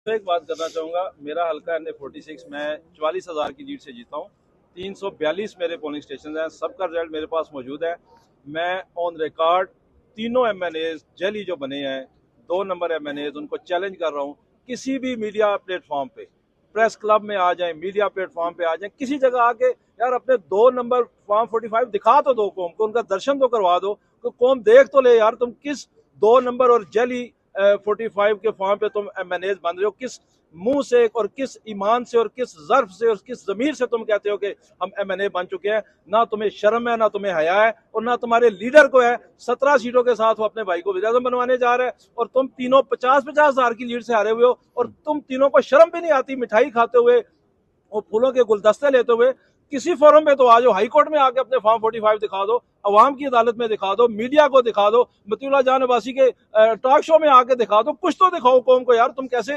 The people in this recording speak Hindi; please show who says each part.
Speaker 1: तो एक बात करना चाहूँगा, मेरा हल्का NA46 मैं 44,000 की लीड से जीता हूँ। 342 मेरे पोलिंग स्टेशन हैं, सबका रिजल्ट मेरे पास मौजूद है। मैं ऑन रिकॉर्ड तीनों MNAs जैली जो बने हैं, 2 नंबर MNAs, उनको चैलेंज कर रहा हूँ। किसी भी मीडिया प्लेटफॉर्म पे, प्रेस क्लब में आ जाएं, मीडिया प्लेटफॉर्म पे आ जाएं, किसी जगह आके यार अपने 2 नंबर फॉर्म 45 दिखा तो दो कौम को, उनका दर्शन तो करवा दो, तो कौम देख तो ले यार तुम किस 2 नंबर और जैली 45 के फॉर्म पे तुम MNAs बन रहे हो, किस मुंह से और किस ईमान से और किस ज़र्फ से और किस ज़मीर से तुम कहते हो कि हम MNA बन चुके हैं। ना तुम्हें शर्म है, ना तुम्हें हया है, और ना तुम्हारे लीडर को है। 17 सीटों के साथ वो अपने भाई को विधायक बनवाने जा रहे हैं, और तुम तीनों 50-50 हजार की लीड से हारे हुए हो, और तुम तीनों को शर्म भी नहीं आती मिठाई खाते हुए, वो फूलों के गुलदस्ते लेते हुए। किसी फोरम में तो आ जाओ, हाई कोर्ट में आके अपने फॉर्म 45 दिखा दो, अवाम की अदालत में दिखा दो, मीडिया को दिखा दो, मतीउल्लाह जान अब्बासी के टॉक शो में आके दिखा दो, कुछ तो दिखाओ कौम को यार तुम कैसे